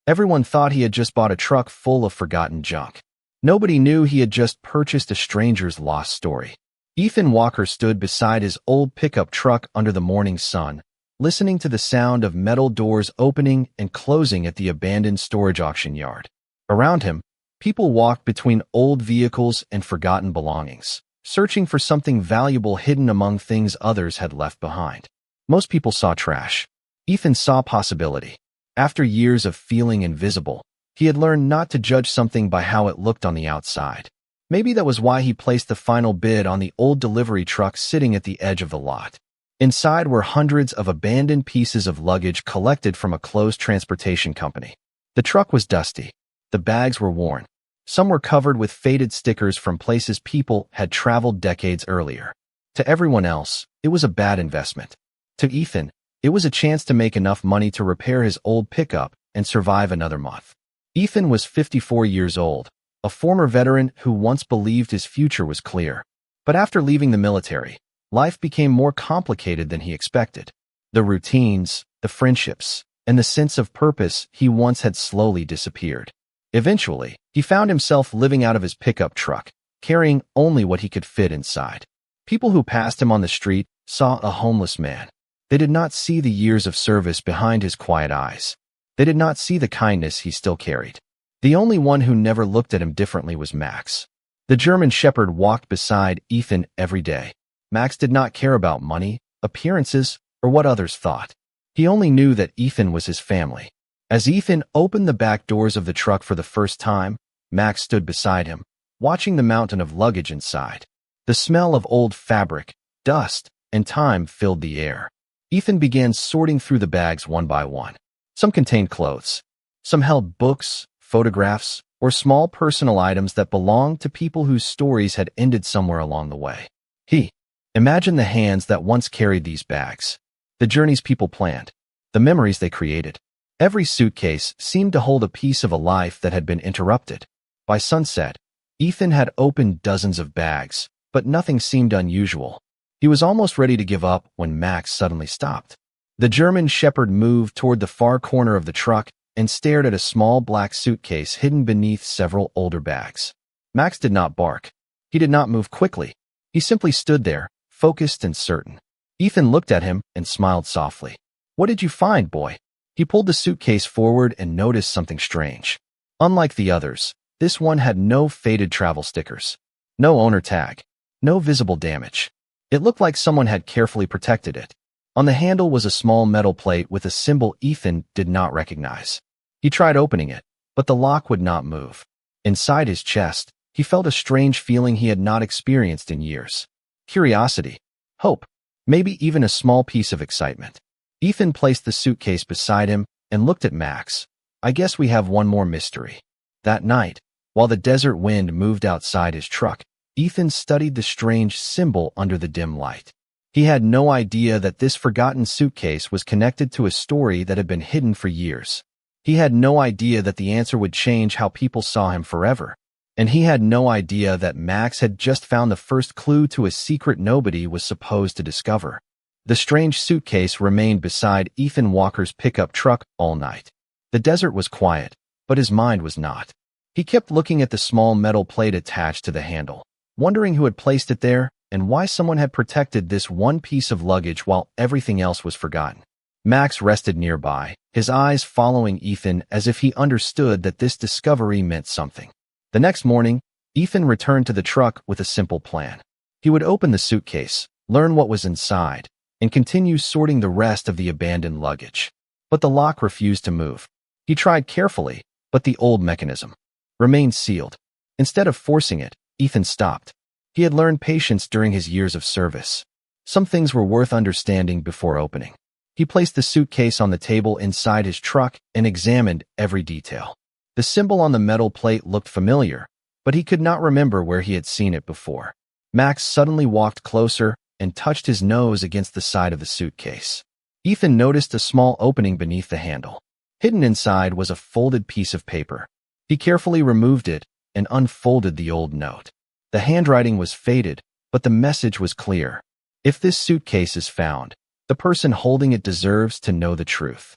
Everyone thought he had just bought a truck full of forgotten junk. Nobody knew he had just purchased a stranger's lost story. Ethan Walker stood beside his old pickup truck under the morning sun, listening to the sound of metal doors opening and closing at the abandoned storage auction yard. Around him, people walked between old vehicles and forgotten belongings, searching for something valuable hidden among things others had left behind. Most people saw trash. Ethan saw possibility. After years of feeling invisible, he had learned not to judge something by how it looked on the outside. Maybe that was why he placed the final bid on the old delivery truck sitting at the edge of the lot. Inside were hundreds of abandoned pieces of luggage collected from a closed transportation company. The truck was dusty. The bags were worn. Some were covered with faded stickers from places people had traveled decades earlier. To everyone else, it was a bad investment. To Ethan, it was a chance to make enough money to repair his old pickup and survive another month. Ethan was 54 years old, a former veteran who once believed his future was clear. But after leaving the military, life became more complicated than he expected. The routines, the friendships, and the sense of purpose he once had slowly disappeared. Eventually, he found himself living out of his pickup truck, carrying only what he could fit inside. People who passed him on the street saw a homeless man. They did not see the years of service behind his quiet eyes. They did not see the kindness he still carried. The only one who never looked at him differently was Max. The German Shepherd walked beside Ethan every day. Max did not care about money, appearances, or what others thought. He only knew that Ethan was his family. As Ethan opened the back doors of the truck for the first time, Max stood beside him, watching the mountain of luggage inside. The smell of old fabric, dust, and time filled the air. Ethan began sorting through the bags one by one. Some contained clothes. Some held books, photographs, or small personal items that belonged to people whose stories had ended somewhere along the way. He imagined the hands that once carried these bags, the journeys people planned, the memories they created. Every suitcase seemed to hold a piece of a life that had been interrupted. By sunset, Ethan had opened dozens of bags, but nothing seemed unusual. He was almost ready to give up when Max suddenly stopped. The German Shepherd moved toward the far corner of the truck and stared at a small black suitcase hidden beneath several older bags. Max did not bark. He did not move quickly. He simply stood there, focused and certain. Ethan looked at him and smiled softly. "What did you find, boy?" He pulled the suitcase forward and noticed something strange. Unlike the others, this one had no faded travel stickers, no owner tag, no visible damage. It looked like someone had carefully protected it. On the handle was a small metal plate with a symbol Ethan did not recognize. He tried opening it, but the lock would not move. Inside his chest, he felt a strange feeling he had not experienced in years. Curiosity, hope, maybe even a small piece of excitement. Ethan placed the suitcase beside him and looked at Max. "I guess we have one more mystery." That night, while the desert wind moved outside his truck, Ethan studied the strange symbol under the dim light. He had no idea that this forgotten suitcase was connected to a story that had been hidden for years. He had no idea that the answer would change how people saw him forever. And he had no idea that Max had just found the first clue to a secret nobody was supposed to discover. The strange suitcase remained beside Ethan Walker's pickup truck all night. The desert was quiet, but his mind was not. He kept looking at the small metal plate attached to the handle, wondering who had placed it there and why someone had protected this one piece of luggage while everything else was forgotten. Max rested nearby, his eyes following Ethan as if he understood that this discovery meant something. The next morning, Ethan returned to the truck with a simple plan. He would open the suitcase, learn what was inside, and continue sorting the rest of the abandoned luggage. But the lock refused to move. He tried carefully, but the old mechanism remained sealed. Instead of forcing it, Ethan stopped. He had learned patience during his years of service. Some things were worth understanding before opening. He placed the suitcase on the table inside his truck and examined every detail. The symbol on the metal plate looked familiar, but he could not remember where he had seen it before. Max suddenly walked closer and touched his nose against the side of the suitcase. Ethan noticed a small opening beneath the handle. Hidden inside was a folded piece of paper. He carefully removed it and unfolded the old note. The handwriting was faded, but the message was clear. "If this suitcase is found, the person holding it deserves to know the truth."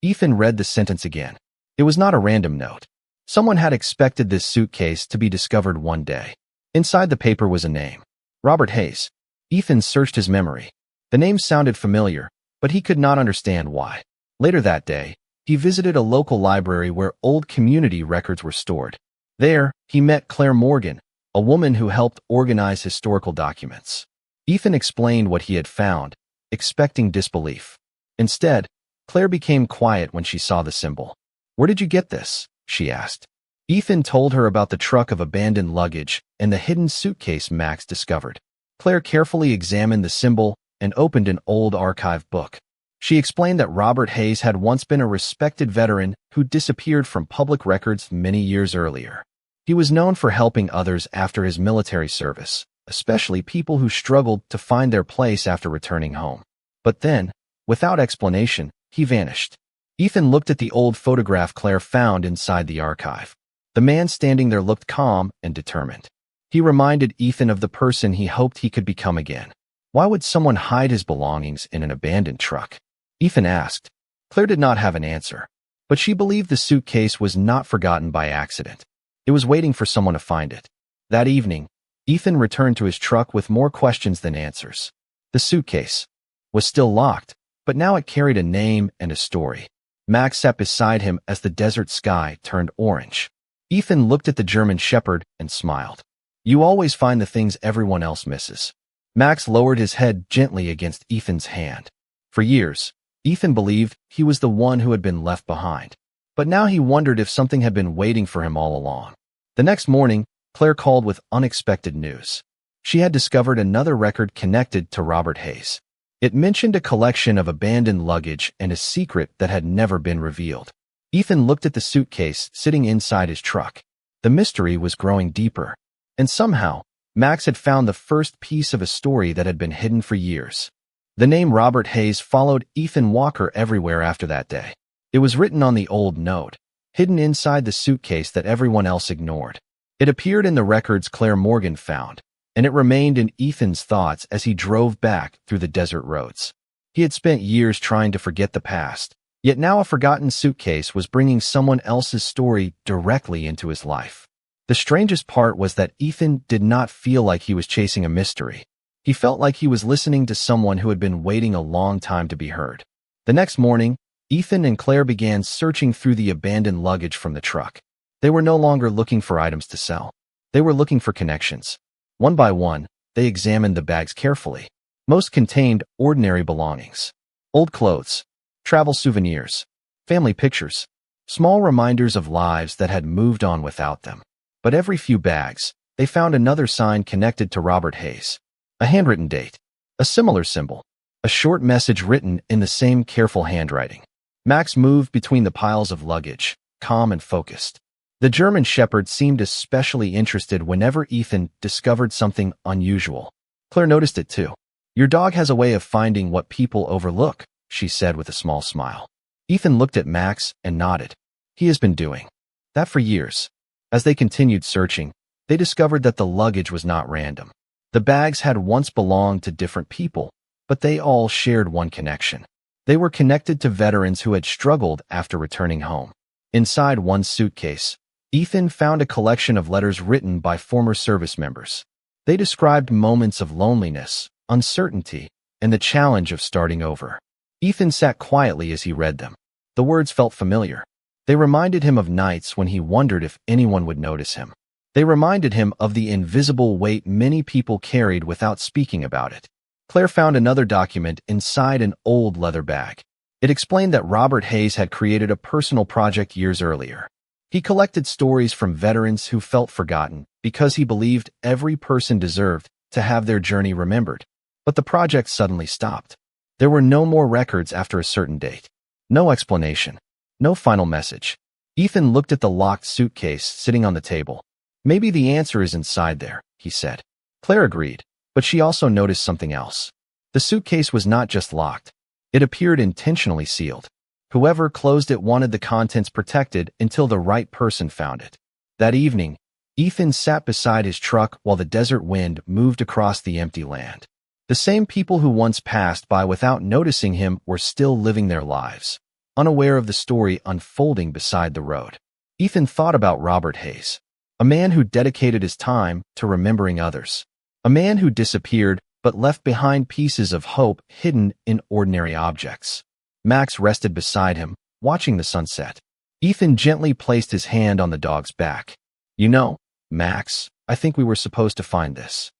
Ethan read the sentence again. It was not a random note. Someone had expected this suitcase to be discovered one day. Inside the paper was a name. Robert Hayes. Ethan searched his memory. The name sounded familiar, but he could not understand why. Later that day, he visited a local library where old community records were stored. There, he met Claire Morgan, a woman who helped organize historical documents. Ethan explained what he had found, expecting disbelief. Instead, Claire became quiet when she saw the symbol. "Where did you get this?" she asked. Ethan told her about the truck of abandoned luggage and the hidden suitcase Max discovered. Claire carefully examined the symbol and opened an old archive book. She explained that Robert Hayes had once been a respected veteran who disappeared from public records many years earlier. He was known for helping others after his military service, especially people who struggled to find their place after returning home. But then, without explanation, he vanished. Ethan looked at the old photograph Claire found inside the archive. The man standing there looked calm and determined. He reminded Ethan of the person he hoped he could become again. Why would someone hide his belongings in an abandoned truck? Ethan asked. Claire did not have an answer, but she believed the suitcase was not forgotten by accident. It was waiting for someone to find it. That evening, Ethan returned to his truck with more questions than answers. The suitcase was still locked, but now it carried a name and a story. Max sat beside him as the desert sky turned orange. Ethan looked at the German Shepherd and smiled. "You always find the things everyone else misses." Max lowered his head gently against Ethan's hand. For years, Ethan believed he was the one who had been left behind. But now he wondered if something had been waiting for him all along. The next morning, Claire called with unexpected news. She had discovered another record connected to Robert Hayes. It mentioned a collection of abandoned luggage and a secret that had never been revealed. Ethan looked at the suitcase sitting inside his truck. The mystery was growing deeper, and somehow, Max had found the first piece of a story that had been hidden for years. The name Robert Hayes followed Ethan Walker everywhere after that day. It was written on the old note, hidden inside the suitcase that everyone else ignored. It appeared in the records Claire Morgan found, and it remained in Ethan's thoughts as he drove back through the desert roads. He had spent years trying to forget the past, yet now a forgotten suitcase was bringing someone else's story directly into his life. The strangest part was that Ethan did not feel like he was chasing a mystery. He felt like he was listening to someone who had been waiting a long time to be heard. The next morning, Ethan and Claire began searching through the abandoned luggage from the truck. They were no longer looking for items to sell. They were looking for connections. One by one, they examined the bags carefully. Most contained ordinary belongings. Old clothes, travel souvenirs, family pictures, small reminders of lives that had moved on without them. But every few bags, they found another sign connected to Robert Hayes. A handwritten date, a similar symbol, a short message written in the same careful handwriting. Max moved between the piles of luggage, calm and focused. The German Shepherd seemed especially interested whenever Ethan discovered something unusual. Claire noticed it too. "Your dog has a way of finding what people overlook," she said with a small smile. Ethan looked at Max and nodded. He has been doing that for years. As they continued searching, they discovered that the luggage was not random. The bags had once belonged to different people, but they all shared one connection. They were connected to veterans who had struggled after returning home. Inside one suitcase, Ethan found a collection of letters written by former service members. They described moments of loneliness, uncertainty, and the challenge of starting over. Ethan sat quietly as he read them. The words felt familiar. They reminded him of nights when he wondered if anyone would notice him. They reminded him of the invisible weight many people carried without speaking about it. Claire found another document inside an old leather bag. It explained that Robert Hayes had created a personal project years earlier. He collected stories from veterans who felt forgotten because he believed every person deserved to have their journey remembered. But the project suddenly stopped. There were no more records after a certain date. No explanation. No final message. Ethan looked at the locked suitcase sitting on the table. "Maybe the answer is inside there," he said. Claire agreed, but she also noticed something else. The suitcase was not just locked. It appeared intentionally sealed. Whoever closed it wanted the contents protected until the right person found it. That evening, Ethan sat beside his truck while the desert wind moved across the empty land. The same people who once passed by without noticing him were still living their lives. unaware of the story unfolding beside the road. Ethan thought about Robert Hayes, a man who dedicated his time to remembering others, a man who disappeared but left behind pieces of hope hidden in ordinary objects. Max rested beside him, watching the sunset. Ethan gently placed his hand on the dog's back. "You know, Max, I think we were supposed to find this."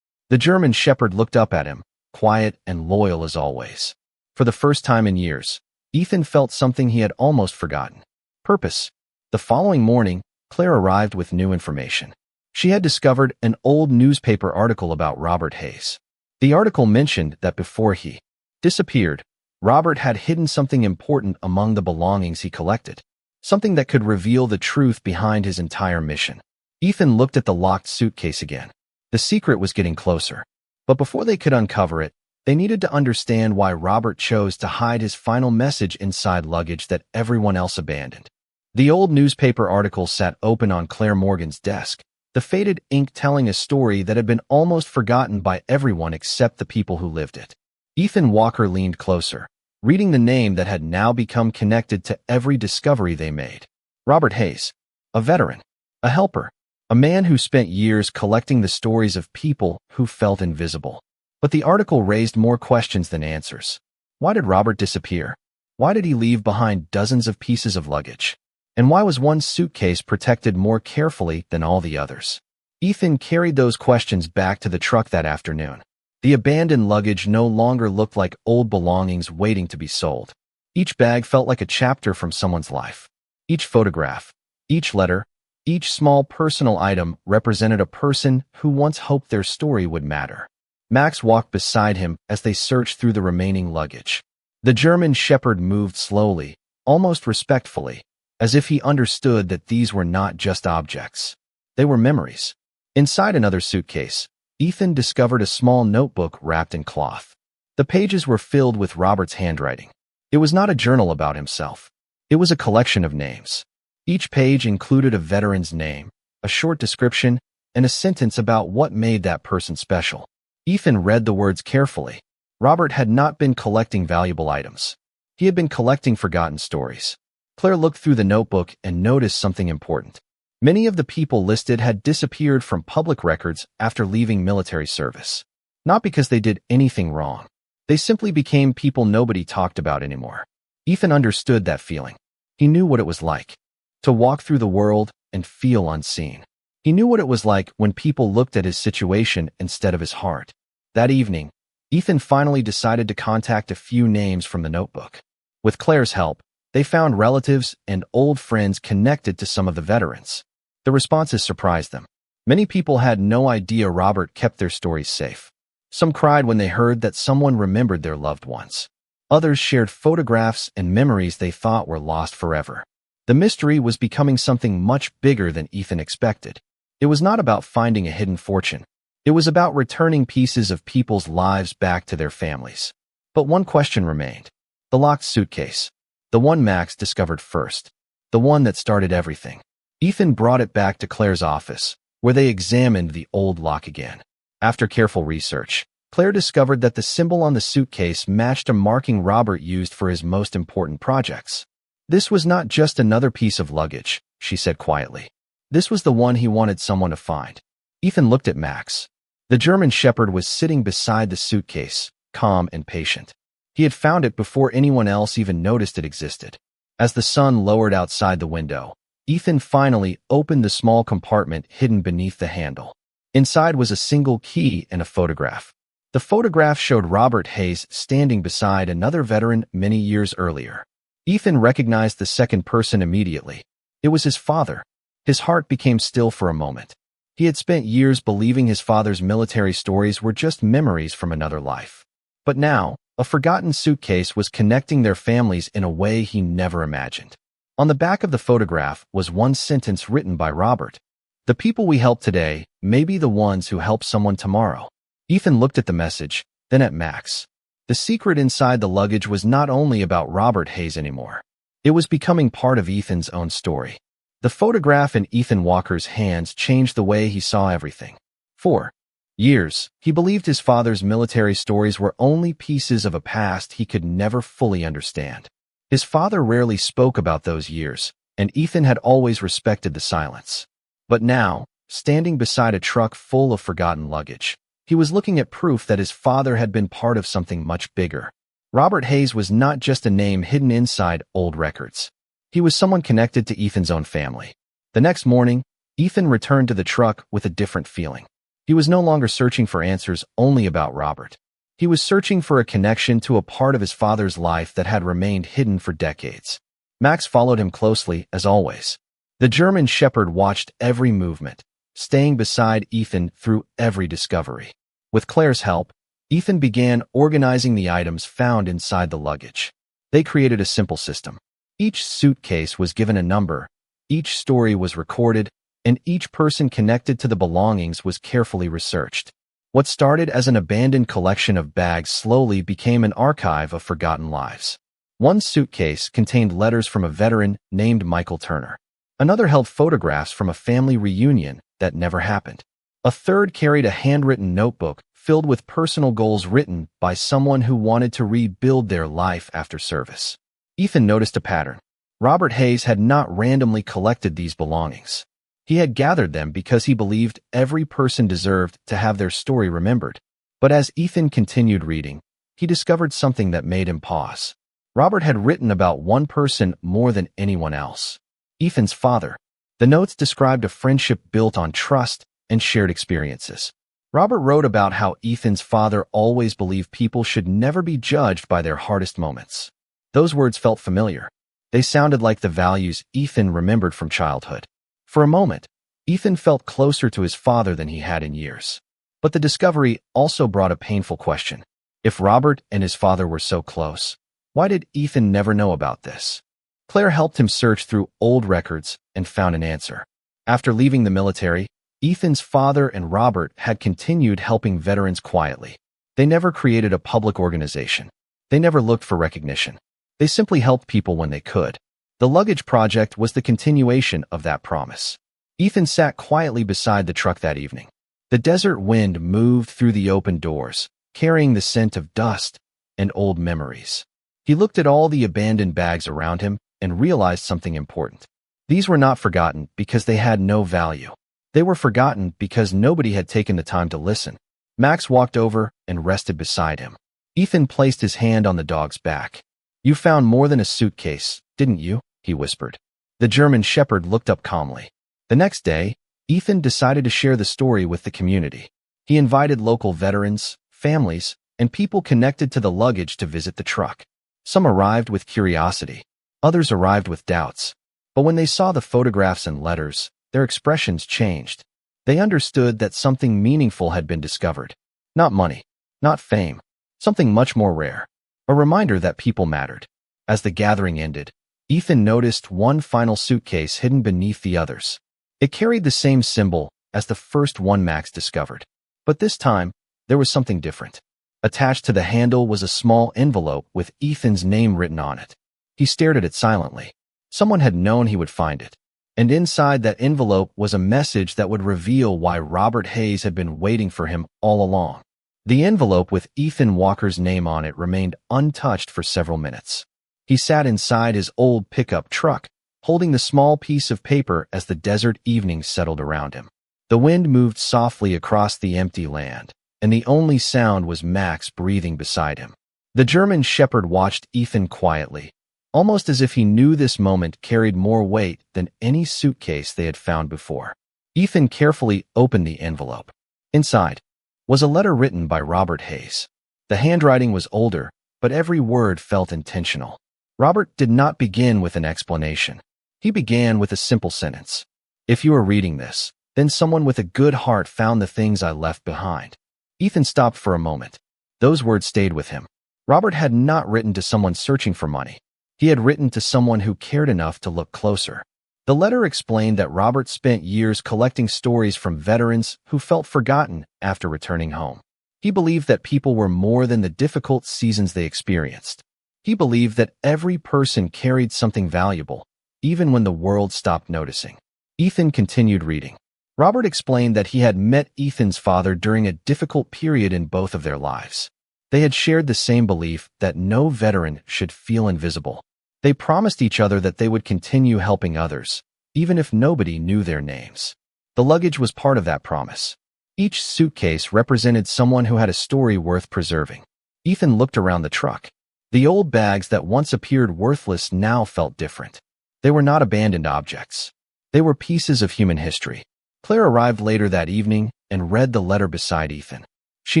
The German shepherd looked up at him, quiet and loyal as always. For the first time in years, Ethan felt something he had almost forgotten: purpose. The following morning, Claire arrived with new information. She had discovered an old newspaper article about Robert Hayes. The article mentioned that before he disappeared, Robert had hidden something important among the belongings he collected, something that could reveal the truth behind his entire mission. Ethan looked at the locked suitcase again. The secret was getting closer. But before they could uncover it, they needed to understand why Robert chose to hide his final message inside luggage that everyone else abandoned. The old newspaper article sat open on Claire Morgan's desk, the faded ink telling a story that had been almost forgotten by everyone except the people who lived it. Ethan Walker leaned closer, reading the name that had now become connected to every discovery they made. Robert Hayes, a veteran, a helper, a man who spent years collecting the stories of people who felt invisible. But the article raised more questions than answers. Why did Robert disappear? Why did he leave behind dozens of pieces of luggage? And why was one suitcase protected more carefully than all the others? Ethan carried those questions back to the truck that afternoon. The abandoned luggage no longer looked like old belongings waiting to be sold. Each bag felt like a chapter from someone's life. Each photograph, each letter, each small personal item represented a person who once hoped their story would matter. Max walked beside him as they searched through the remaining luggage. The German shepherd moved slowly, almost respectfully, as if he understood that these were not just objects. They were memories. Inside another suitcase, Ethan discovered a small notebook wrapped in cloth. The pages were filled with Robert's handwriting. It was not a journal about himself. It was a collection of names. Each page included a veteran's name, a short description, and a sentence about what made that person special. Ethan read the words carefully. Robert had not been collecting valuable items. He had been collecting forgotten stories. Claire looked through the notebook and noticed something important. Many of the people listed had disappeared from public records after leaving military service. Not because they did anything wrong. They simply became people nobody talked about anymore. Ethan understood that feeling. He knew what it was like to walk through the world and feel unseen. He knew what it was like when people looked at his situation instead of his heart. That evening, Ethan finally decided to contact a few names from the notebook. With Claire's help, they found relatives and old friends connected to some of the veterans. The responses surprised them. Many people had no idea Robert kept their stories safe. Some cried when they heard that someone remembered their loved ones. Others shared photographs and memories they thought were lost forever. The mystery was becoming something much bigger than Ethan expected. It was not about finding a hidden fortune. It was about returning pieces of people's lives back to their families. But one question remained. The locked suitcase. The one Max discovered first. The one that started everything. Ethan brought it back to Claire's office, where they examined the old lock again. After careful research, Claire discovered that the symbol on the suitcase matched a marking Robert used for his most important projects. This was not just another piece of luggage, she said quietly. This was the one he wanted someone to find. Ethan looked at Max. The German shepherd was sitting beside the suitcase, calm and patient. He had found it before anyone else even noticed it existed. As the sun lowered outside the window, Ethan finally opened the small compartment hidden beneath the handle. Inside was a single key and a photograph. The photograph showed Robert Hayes standing beside another veteran many years earlier. Ethan recognized the second person immediately. It was his father. His heart became still for a moment. He had spent years believing his father's military stories were just memories from another life. But now, a forgotten suitcase was connecting their families in a way he never imagined. On the back of the photograph was one sentence written by Robert. "The people we help today may be the ones who help someone tomorrow." Ethan looked at the message, then at Max. The secret inside the luggage was not only about Robert Hayes anymore. It was becoming part of Ethan's own story. The photograph in Ethan Walker's hands changed the way he saw everything. For years, he believed his father's military stories were only pieces of a past he could never fully understand. His father rarely spoke about those years, and Ethan had always respected the silence. But now, standing beside a truck full of forgotten luggage, he was looking at proof that his father had been part of something much bigger. Robert Hayes was not just a name hidden inside old records. He was someone connected to Ethan's own family. The next morning, Ethan returned to the truck with a different feeling. He was no longer searching for answers only about Robert. He was searching for a connection to a part of his father's life that had remained hidden for decades. Max followed him closely, as always. The German Shepherd watched every movement, staying beside Ethan through every discovery. With Claire's help, Ethan began organizing the items found inside the luggage. They created a simple system. Each suitcase was given a number, each story was recorded, and each person connected to the belongings was carefully researched. What started as an abandoned collection of bags slowly became an archive of forgotten lives. One suitcase contained letters from a veteran named Michael Turner. Another held photographs from a family reunion that never happened. A third carried a handwritten notebook filled with personal goals written by someone who wanted to rebuild their life after service. Ethan noticed a pattern. Robert Hayes had not randomly collected these belongings. He had gathered them because he believed every person deserved to have their story remembered. But as Ethan continued reading, he discovered something that made him pause. Robert had written about one person more than anyone else: Ethan's father. The notes described a friendship built on trust and shared experiences. Robert wrote about how Ethan's father always believed people should never be judged by their hardest moments. Those words felt familiar. They sounded like the values Ethan remembered from childhood. For a moment, Ethan felt closer to his father than he had in years. But the discovery also brought a painful question. If Robert and his father were so close, why did Ethan never know about this? Claire helped him search through old records and found an answer. After leaving the military, Ethan's father and Robert had continued helping veterans quietly. They never created a public organization. They never looked for recognition. They simply helped people when they could. The Luggage project was the continuation of that promise. Ethan sat quietly beside the truck that evening. The desert wind moved through the open doors, carrying the scent of dust and old memories. He looked at all the abandoned bags around him and realized something important. These were not forgotten because they had no value. They were forgotten because nobody had taken the time to listen. Max walked over and rested beside him. Ethan placed his hand on the dog's back. "You found more than a suitcase, didn't you?" he whispered. The German Shepherd looked up calmly. The next day, Ethan decided to share the story with the community. He invited local veterans, families, and people connected to the Luggage to visit the truck. Some arrived with curiosity. Others arrived with doubts. But when they saw the photographs and letters, their expressions changed. They understood that something meaningful had been discovered. Not money, not fame, something much more rare. A reminder that people mattered. As the gathering ended, Ethan noticed one final suitcase hidden beneath the others. It carried the same symbol as the first one Max discovered. But this time, there was something different. Attached to the handle was a small envelope with Ethan's name written on it. He stared at it silently. Someone had known he would find it. And inside that envelope was a message that would reveal why Robert Hayes had been waiting for him all along. The envelope with Ethan Walker's name on it remained untouched for several minutes. He sat inside his old pickup truck, holding the small piece of paper as the desert evening settled around him. The wind moved softly across the empty land, and the only sound was Max breathing beside him. The German Shepherd watched Ethan quietly, almost as if he knew this moment carried more weight than any suitcase they had found before. Ethan carefully opened the envelope. Inside was a letter written by Robert Hayes. The handwriting was older, but every word felt intentional. Robert did not begin with an explanation. He began with a simple sentence. "If you are reading this, then someone with a good heart found the things I left behind." Ethan stopped for a moment. Those words stayed with him. Robert had not written to someone searching for money. He had written to someone who cared enough to look closer. The letter explained that Robert spent years collecting stories from veterans who felt forgotten after returning home. He believed that people were more than the difficult seasons they experienced. He believed that every person carried something valuable, even when the world stopped noticing. Ethan continued reading. Robert explained that he had met Ethan's father during a difficult period in both of their lives. They had shared the same belief that no veteran should feel invisible. They promised each other that they would continue helping others, even if nobody knew their names. The luggage was part of that promise. Each suitcase represented someone who had a story worth preserving. Ethan looked around the truck. The old bags that once appeared worthless now felt different. They were not abandoned objects. They were pieces of human history. Claire arrived later that evening and read the letter beside Ethan. She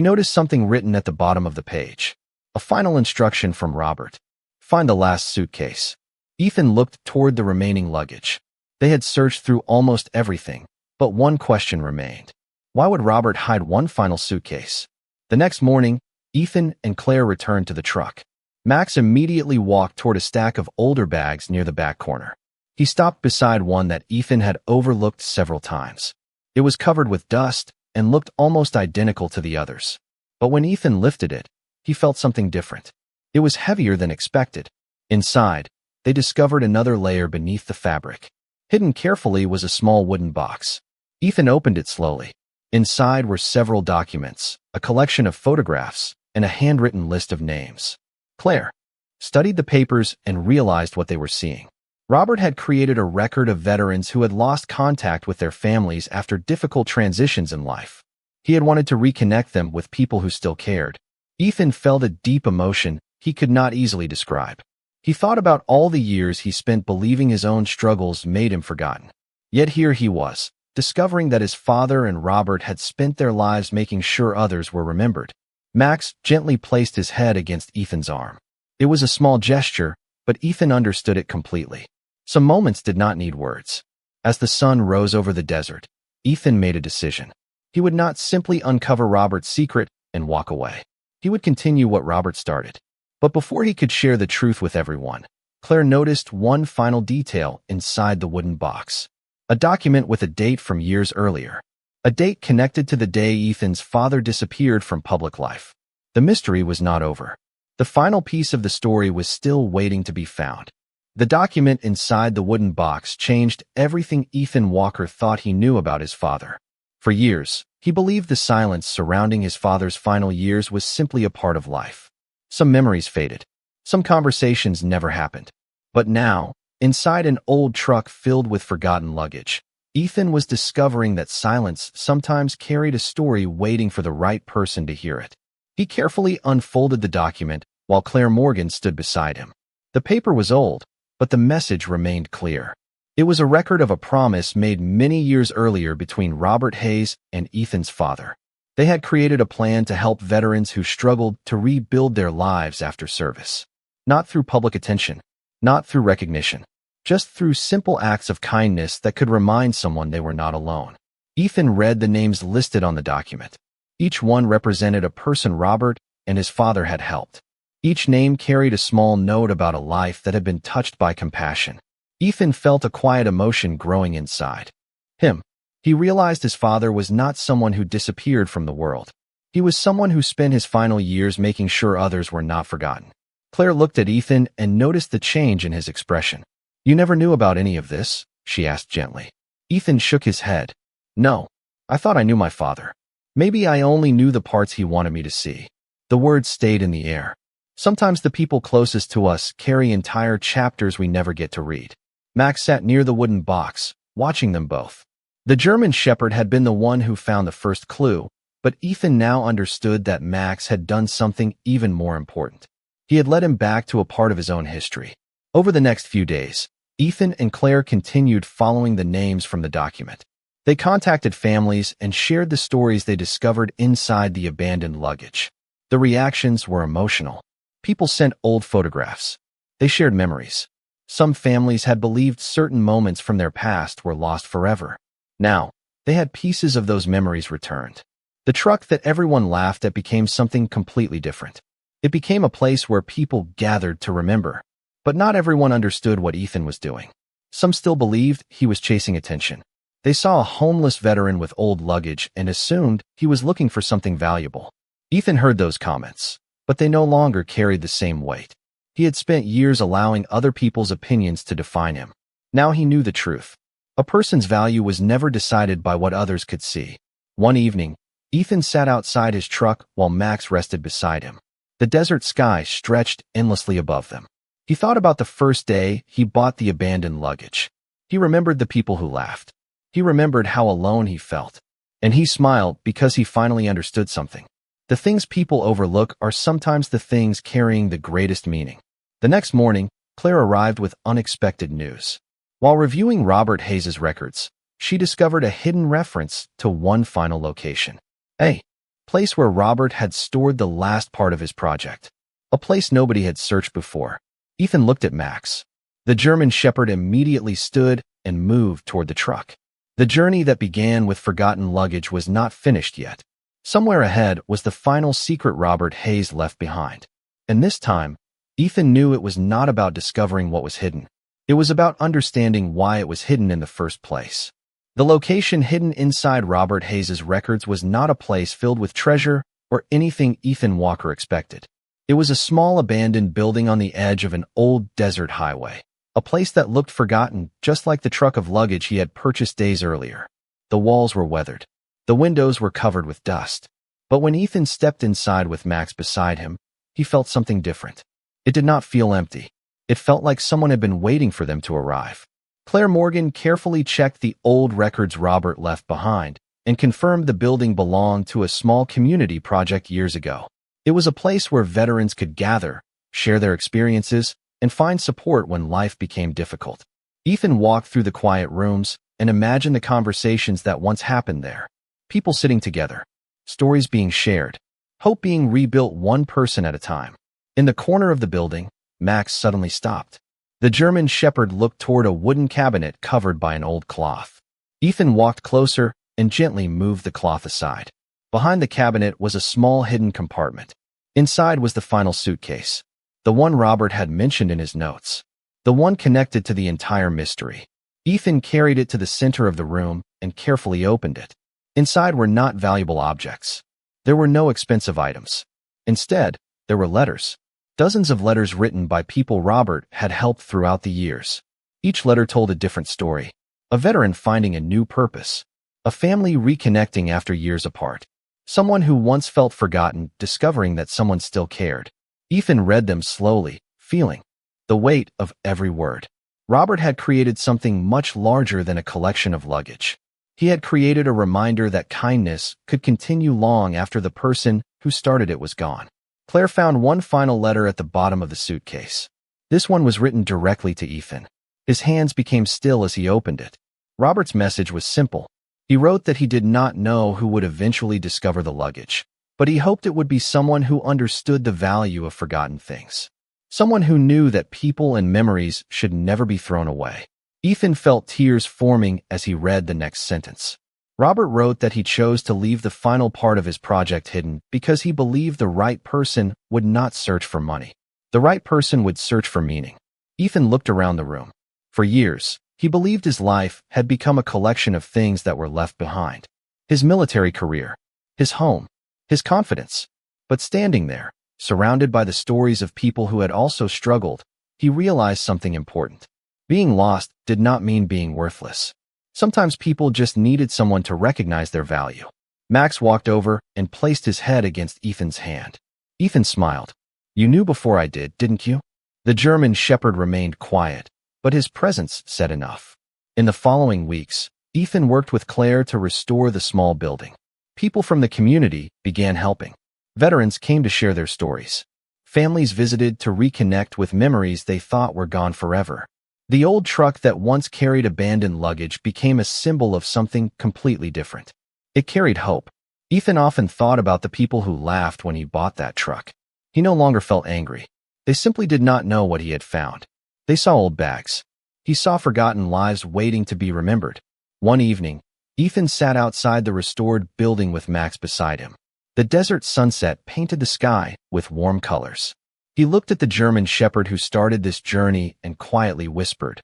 noticed something written at the bottom of the page. A final instruction from Robert. Find the last suitcase. Ethan looked toward the remaining luggage. They had searched through almost everything, but one question remained. Why would Robert hide one final suitcase? The next morning, Ethan and Claire returned to the truck. Max immediately walked toward a stack of older bags near the back corner. He stopped beside one that Ethan had overlooked several times. It was covered with dust and looked almost identical to the others. But when Ethan lifted it, he felt something different. It was heavier than expected. Inside, they discovered another layer beneath the fabric. Hidden carefully was a small wooden box. Ethan opened it slowly. Inside were several documents, a collection of photographs, and a handwritten list of names. Claire studied the papers and realized what they were seeing. Robert had created a record of veterans who had lost contact with their families after difficult transitions in life. He had wanted to reconnect them with people who still cared. Ethan felt a deep emotion he could not easily describe. He thought about all the years he spent believing his own struggles made him forgotten. Yet here he was, discovering that his father and Robert had spent their lives making sure others were remembered. Max gently placed his head against Ethan's arm. It was a small gesture, but Ethan understood it completely. Some moments did not need words. As the sun rose over the desert, Ethan made a decision. He would not simply uncover Robert's secret and walk away. He would continue what Robert started. But before he could share the truth with everyone, Claire noticed one final detail inside the wooden box. A document with a date from years earlier. A date connected to the day Ethan's father disappeared from public life. The mystery was not over. The final piece of the story was still waiting to be found. The document inside the wooden box changed everything Ethan Walker thought he knew about his father. For years, he believed the silence surrounding his father's final years was simply a part of life. Some memories faded. Some conversations never happened. But now, inside an old truck filled with forgotten luggage, Ethan was discovering that silence sometimes carried a story waiting for the right person to hear it. He carefully unfolded the document while Claire Morgan stood beside him. The paper was old, but the message remained clear. It was a record of a promise made many years earlier between Robert Hayes and Ethan's father. They had created a plan to help veterans who struggled to rebuild their lives after service. Not through public attention, not through recognition, just through simple acts of kindness that could remind someone they were not alone. Ethan read the names listed on the document. Each one represented a person Robert and his father had helped. Each name carried a small note about a life that had been touched by compassion. Ethan felt a quiet emotion growing inside him. He realized his father was not someone who disappeared from the world. He was someone who spent his final years making sure others were not forgotten. Claire looked at Ethan and noticed the change in his expression. "You never knew about any of this?" she asked gently. Ethan shook his head. "No, I thought I knew my father. Maybe I only knew the parts he wanted me to see." The words stayed in the air. Sometimes the people closest to us carry entire chapters we never get to read. Max sat near the wooden box, watching them both. The German shepherd had been the one who found the first clue, but Ethan now understood that Max had done something even more important. He had led him back to a part of his own history. Over the next few days, Ethan and Claire continued following the names from the document. They contacted families and shared the stories they discovered inside the abandoned luggage. The reactions were emotional. People sent old photographs. They shared memories. Some families had believed certain moments from their past were lost forever. Now, they had pieces of those memories returned. The truck that everyone laughed at became something completely different. It became a place where people gathered to remember. But not everyone understood what Ethan was doing. Some still believed he was chasing attention. They saw a homeless veteran with old luggage and assumed he was looking for something valuable. Ethan heard those comments, but they no longer carried the same weight. He had spent years allowing other people's opinions to define him. Now he knew the truth. A person's value was never decided by what others could see. One evening, Ethan sat outside his truck while Max rested beside him. The desert sky stretched endlessly above them. He thought about the first day he bought the abandoned luggage. He remembered the people who laughed. He remembered how alone he felt. And he smiled because he finally understood something. The things people overlook are sometimes the things carrying the greatest meaning. The next morning, Claire arrived with unexpected news. While reviewing Robert Hayes's records, she discovered a hidden reference to one final location. A place where Robert had stored the last part of his project. A place nobody had searched before. Ethan looked at Max. The German Shepherd immediately stood and moved toward the truck. The journey that began with forgotten luggage was not finished yet. Somewhere ahead was the final secret Robert Hayes left behind. And this time, Ethan knew it was not about discovering what was hidden. It was about understanding why it was hidden in the first place. The location hidden inside Robert Hayes's records was not a place filled with treasure or anything Ethan Walker expected. It was a small abandoned building on the edge of an old desert highway, a place that looked forgotten, just like the truck of luggage he had purchased days earlier. The walls were weathered. The windows were covered with dust. But when Ethan stepped inside with Max beside him, he felt something different. It did not feel empty. It felt like someone had been waiting for them to arrive. Claire Morgan carefully checked the old records Robert left behind and confirmed the building belonged to a small community project years ago. It was a place where veterans could gather, share their experiences, and find support when life became difficult. Ethan walked through the quiet rooms and imagined the conversations that once happened there. People sitting together, stories being shared, hope being rebuilt one person at a time. In the corner of the building, Max suddenly stopped. The German Shepherd looked toward a wooden cabinet covered by an old cloth. Ethan walked closer and gently moved the cloth aside. Behind the cabinet was a small hidden compartment. Inside was the final suitcase, the one Robert had mentioned in his notes, the one connected to the entire mystery. Ethan carried it to the center of the room and carefully opened it. Inside were not valuable objects. There were no expensive items. Instead, there were letters. Dozens of letters written by people Robert had helped throughout the years. Each letter told a different story. A veteran finding a new purpose. A family reconnecting after years apart. Someone who once felt forgotten discovering that someone still cared. Ethan read them slowly, feeling the weight of every word. Robert had created something much larger than a collection of luggage. He had created a reminder that kindness could continue long after the person who started it was gone. Claire found one final letter at the bottom of the suitcase. This one was written directly to Ethan. His hands became still as he opened it. Robert's message was simple. He wrote that he did not know who would eventually discover the luggage, but he hoped it would be someone who understood the value of forgotten things. Someone who knew that people and memories should never be thrown away. Ethan felt tears forming as he read the next sentence. Robert wrote that he chose to leave the final part of his project hidden because he believed the right person would not search for money. The right person would search for meaning. Ethan looked around the room. For years, he believed his life had become a collection of things that were left behind. His military career, his home, his confidence. But standing there, surrounded by the stories of people who had also struggled, he realized something important. Being lost did not mean being worthless. Sometimes people just needed someone to recognize their value. Max walked over and placed his head against Ethan's hand. Ethan smiled. "You knew before I did, didn't you?" The German Shepherd remained quiet, but his presence said enough. In the following weeks, Ethan worked with Claire to restore the small building. People from the community began helping. Veterans came to share their stories. Families visited to reconnect with memories they thought were gone forever. The old truck that once carried abandoned luggage became a symbol of something completely different. It carried hope. Ethan often thought about the people who laughed when he bought that truck. He no longer felt angry. They simply did not know what he had found. They saw old bags. He saw forgotten lives waiting to be remembered. One evening, Ethan sat outside the restored building with Max beside him. The desert sunset painted the sky with warm colors. He looked at the German Shepherd who started this journey and quietly whispered,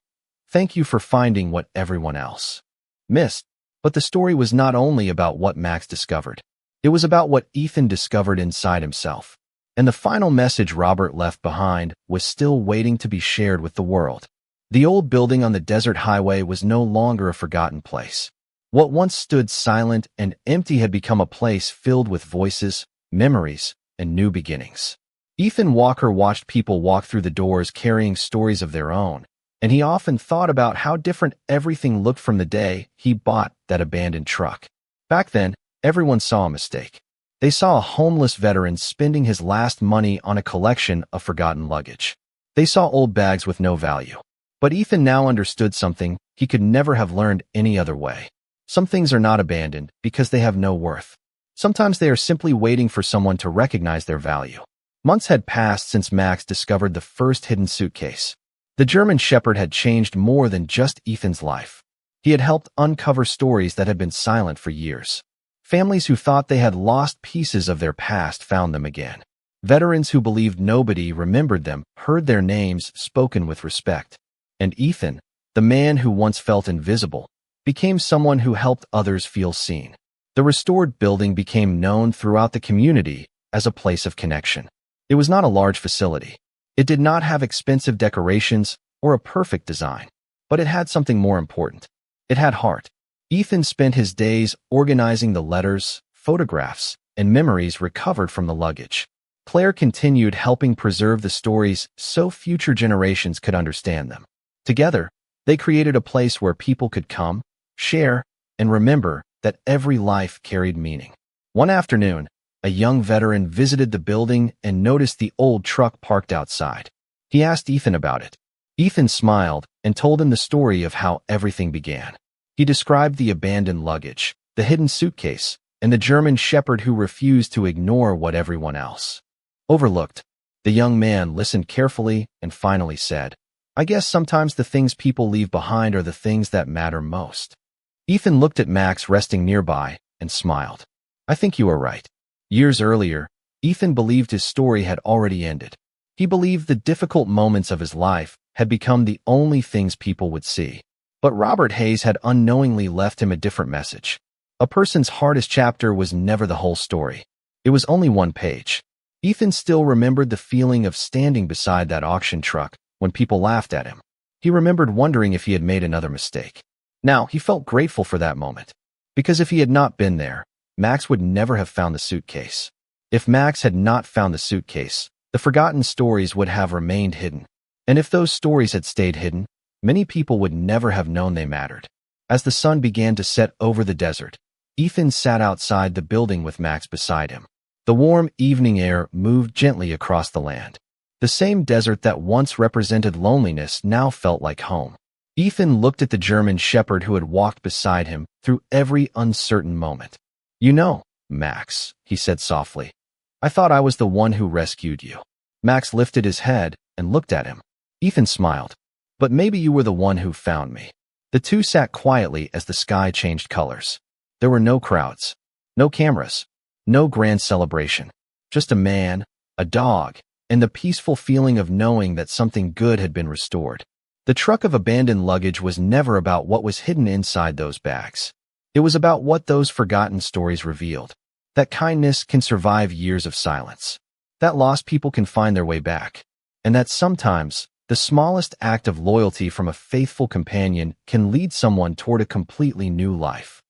"Thank you for finding what everyone else missed." But the story was not only about what Max discovered. It was about what Ethan discovered inside himself. And the final message Robert left behind was still waiting to be shared with the world. The old building on the desert highway was no longer a forgotten place. What once stood silent and empty had become a place filled with voices, memories, and new beginnings. Ethan Walker watched people walk through the doors carrying stories of their own, and he often thought about how different everything looked from the day he bought that abandoned truck. Back then, everyone saw a mistake. They saw a homeless veteran spending his last money on a collection of forgotten luggage. They saw old bags with no value. But Ethan now understood something he could never have learned any other way. Some things are not abandoned because they have no worth. Sometimes they are simply waiting for someone to recognize their value. Months had passed since Max discovered the first hidden suitcase. The German Shepherd had changed more than just Ethan's life. He had helped uncover stories that had been silent for years. Families who thought they had lost pieces of their past found them again. Veterans who believed nobody remembered them heard their names spoken with respect. And Ethan, the man who once felt invisible, became someone who helped others feel seen. The restored building became known throughout the community as a place of connection. It was not a large facility. It did not have expensive decorations or a perfect design, but it had something more important. It had heart. Ethan spent his days organizing the letters, photographs, and memories recovered from the luggage. Claire continued helping preserve the stories so future generations could understand them. Together, they created a place where people could come, share, and remember that every life carried meaning. One afternoon, a young veteran visited the building and noticed the old truck parked outside. He asked Ethan about it. Ethan smiled and told him the story of how everything began. He described the abandoned luggage, the hidden suitcase, and the German Shepherd who refused to ignore what everyone else overlooked. The young man listened carefully and finally said, "I guess sometimes the things people leave behind are the things that matter most." Ethan looked at Max resting nearby and smiled. "I think you are right." Years earlier, Ethan believed his story had already ended. He believed the difficult moments of his life had become the only things people would see. But Robert Hayes had unknowingly left him a different message. A person's hardest chapter was never the whole story. It was only one page. Ethan still remembered the feeling of standing beside that auction truck when people laughed at him. He remembered wondering if he had made another mistake. Now, he felt grateful for that moment. Because if he had not been there, Max would never have found the suitcase. If Max had not found the suitcase, the forgotten stories would have remained hidden. And if those stories had stayed hidden, many people would never have known they mattered. As the sun began to set over the desert, Ethan sat outside the building with Max beside him. The warm evening air moved gently across the land. The same desert that once represented loneliness now felt like home. Ethan looked at the German Shepherd who had walked beside him through every uncertain moment. "You know, Max," he said softly, "I thought I was the one who rescued you." Max lifted his head and looked at him. Ethan smiled. "But maybe you were the one who found me." The two sat quietly as the sky changed colors. There were no crowds, no cameras, no grand celebration. Just a man, a dog, and the peaceful feeling of knowing that something good had been restored. The truck of abandoned luggage was never about what was hidden inside those bags. It was about what those forgotten stories revealed. That kindness can survive years of silence. That lost people can find their way back. And that sometimes, the smallest act of loyalty from a faithful companion can lead someone toward a completely new life.